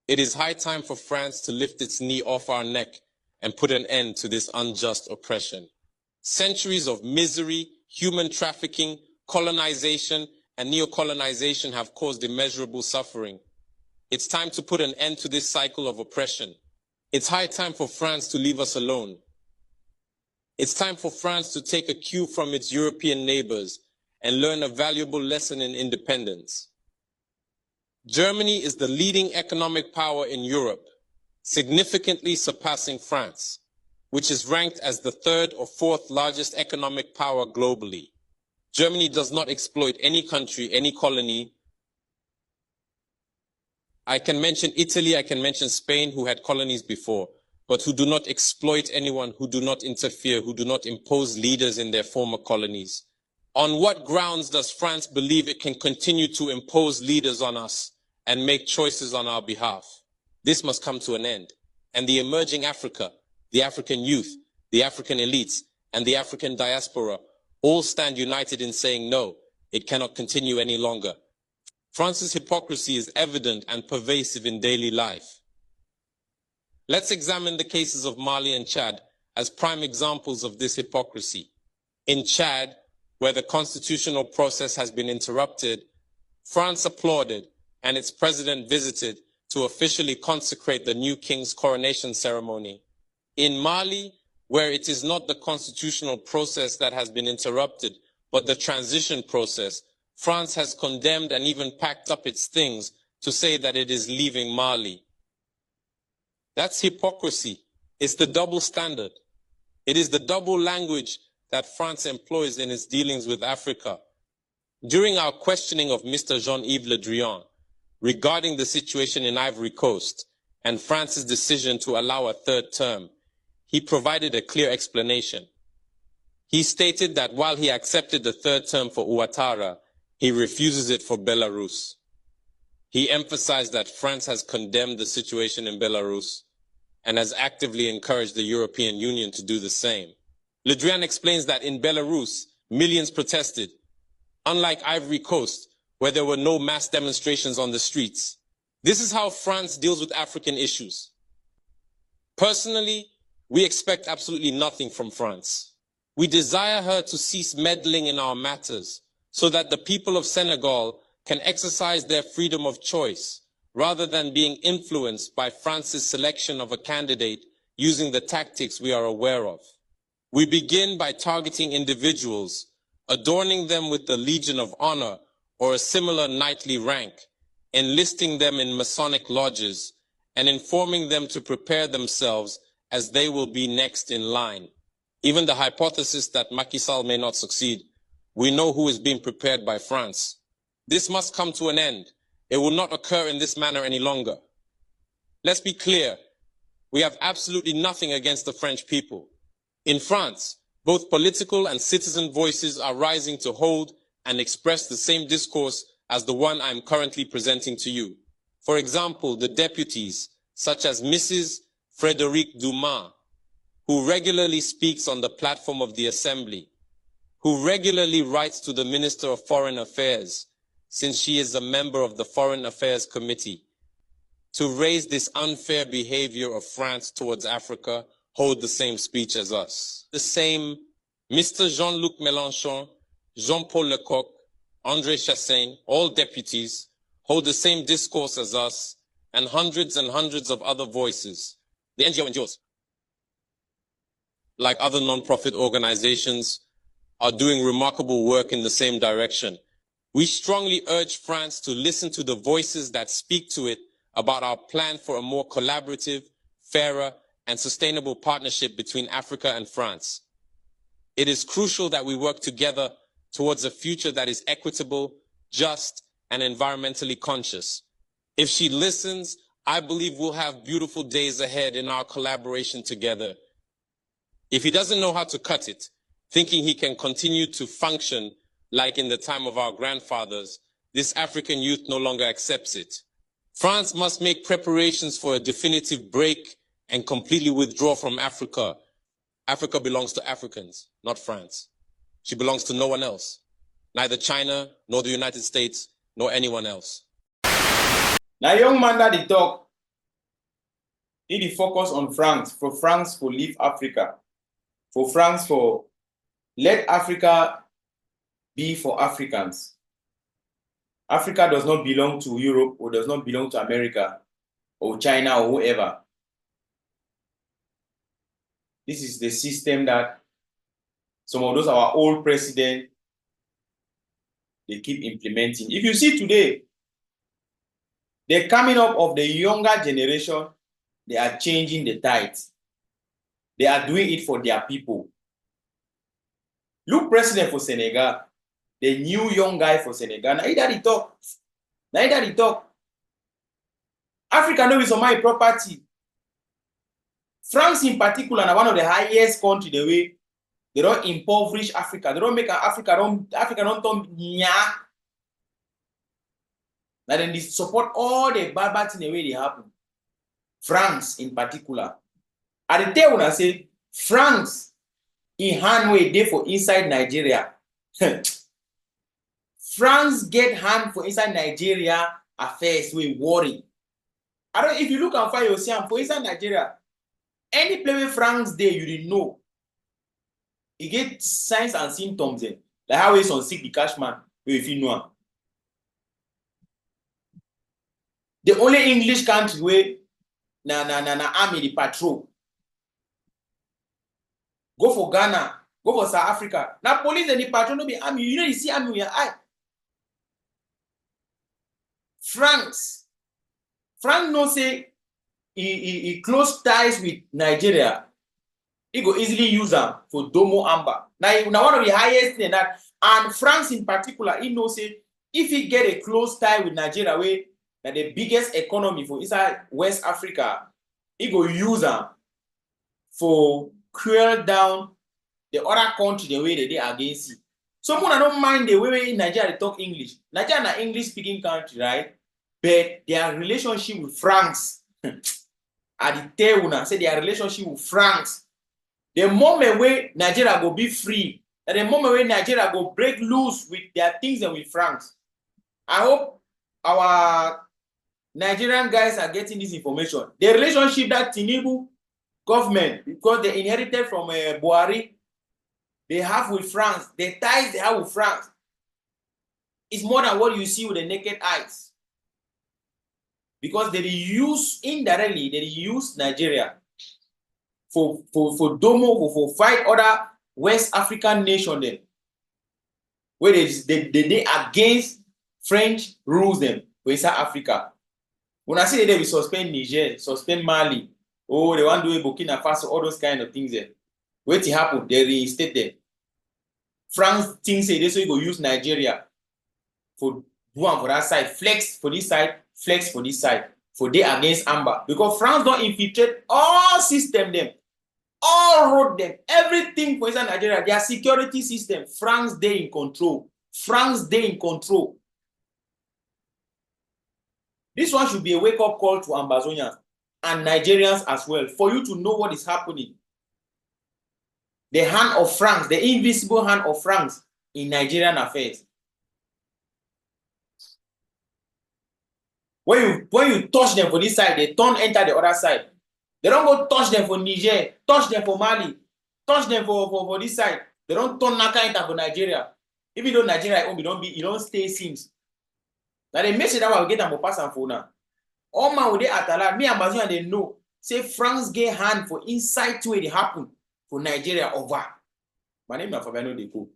It is high time for France to lift its knee off our neck and put an end to this unjust oppression. Centuries of misery, human trafficking, colonization, and neocolonization have caused immeasurable suffering. It's time to put an end to this cycle of oppression. It's high time for France to leave us alone. It's time for France to take a cue from its European neighbors and learn a valuable lesson in independence. Germany is the leading economic power in Europe, significantly surpassing France, which is ranked as the third or fourth largest economic power globally. Germany does not exploit any country, any colony. I can mention Italy, I can mention Spain, who had colonies before, but who do not exploit anyone, who do not interfere, who do not impose leaders in their former colonies. On what grounds does France believe it can continue to impose leaders on us and make choices on our behalf? This must come to an end. And the emerging Africa, the African youth, the African elites, and the African diaspora all stand united in saying no, it cannot continue any longer. France's hypocrisy is evident and pervasive in daily life. Let's examine the cases of Mali and Chad as prime examples of this hypocrisy. In Chad, where the constitutional process has been interrupted, France applauded and its president visited to officially consecrate the new king's coronation ceremony. In Mali, where it is not the constitutional process that has been interrupted, but the transition process, France has condemned and even packed up its things to say that it is leaving Mali. That's hypocrisy. It's the double standard. It is the double language that France employs in its dealings with Africa. During our questioning of Mr. Jean-Yves Le Drian regarding the situation in Ivory Coast and France's decision to allow a third term, he provided a clear explanation. He stated that while he accepted the third term for Ouattara, he refuses it for Belarus. He emphasized that France has condemned the situation in Belarus and has actively encouraged the European Union to do the same. Le Drian explains that in Belarus, millions protested, unlike Ivory Coast, where there were no mass demonstrations on the streets. This is how France deals with African issues. Personally, we expect absolutely nothing from France. We desire her to cease meddling in our matters so that the people of Senegal can exercise their freedom of choice rather than being influenced by France's selection of a candidate using the tactics we are aware of. We begin by targeting individuals, adorning them with the Legion of Honor or a similar knightly rank, enlisting them in Masonic lodges, and informing them to prepare themselves as they will be next in line. Even the hypothesis that Macky Sall may not succeed, we know who is being prepared by France. This must come to an end. It will not occur in this manner any longer. Let's be clear. We have absolutely nothing against the French people. In France, both political and citizen voices are rising to hold and express the same discourse as the one I'm currently presenting to you. For example, the deputies, such as Mrs. Frédérique Dumas, who regularly speaks on the platform of the Assembly, who regularly writes to the Minister of Foreign Affairs, since she is a member of the Foreign Affairs Committee, to raise this unfair behavior of France towards Africa, hold the same speech as us. The same Mr. Jean-Luc Mélenchon, Jean-Paul Lecoq, André Chassaigne, all deputies, hold the same discourse as us, and hundreds of other voices. The NGOs, like other non-profit organizations, are doing remarkable work in the same direction. We strongly urge France to listen to the voices that speak to it about our plan for a more collaborative, fairer, and sustainable partnership between Africa and France. It is crucial that we work together towards a future that is equitable, just, and environmentally conscious. If she listens, I believe we'll have beautiful days ahead in our collaboration together. If he doesn't know how to cut it, thinking he can continue to function like in the time of our grandfathers, this African youth no longer accepts it. France must make preparations for a definitive break and completely withdraw from Africa. Africa belongs to Africans, not France. She belongs to no one else, neither China, nor the United States, nor anyone else. Now, young man that he talk, If you focus on France for leave Africa, for France for let Africa be for Africans. Africa does not belong to Europe or does not belong to America or China or whoever. This is the system that some of those our old presidents they keep implementing. If you see today, the coming up of the younger generation, they are changing the tides. They are doing it for their people. Look, president for Senegal, the new young guy for Senegal. Neither he talk. Neither he talk. Africa no is on my property. France in particular, are one of the highest country the way they don't impoverish Africa. They don't make Africa don't turn nya. Now then they support all the bad things the way they happen. France in particular. At the day when I say France in hand way day for inside Nigeria. France get hand for inside Nigeria affairs we worry. I don't if you look and find yourself for inside Nigeria, any place where France day you didn't know. You get signs and symptoms then. Like how is on sick the cash man if you know. The only English country where na army the patrol. Go for Ghana, go for South Africa. Now police and the patrol no be army. You know you see army with your eye. France no say he close ties with Nigeria. He go easily use them for Domo Amber. Now one of the highest in that. And France in particular, he know say if he get a close tie with Nigeria, where the biggest economy for inside West Africa, he go use them for clear down the other country the way they are against it. Someone don't mind the way Nigeria they talk English. Nigeria is an English speaking country, right? But their relationship with France, at the tail say their relationship with France. The moment where Nigeria go be free, and the moment where Nigeria go break loose with their things and with France. I hope our Nigerian guys are getting this information. The relationship that Tinubu government, because they inherited from Buhari, they have with France, the ties they have with France, is more than what you see with the naked eyes. Because they use indirectly, they use Nigeria for Domo, for fight other West African nation them, where they against French rules them for South Africa. When I say that we suspend Niger, suspend Mali, oh, they want to do Burkina Faso, all those kind of things there. Wait till happen, they reinstate them. France thinks say they so you go use Nigeria for one for that side, flex for this side, flex for this side, for they against Amber. Because France don't infiltrate all system them, all road them, everything for inside Nigeria, their security system, France they in control. France they in control. This one should be a wake-up call to Ambazonians and Nigerians as well, for you to know what is happening. The hand of France, the invisible hand of France in Nigerian affairs. When you touch them for this side, they turn enter the other side. They don't go touch them for Niger, touch them for Mali, touch them for this side. They don't turn Naka enter for Nigeria. Even though Nigeria you don't stay since. Now they message that will get them for pass and for now. All man with the atala, me and Amazon they know. Say France get hand for inside to it happen for Nigeria over. My name is Fabiano Deko.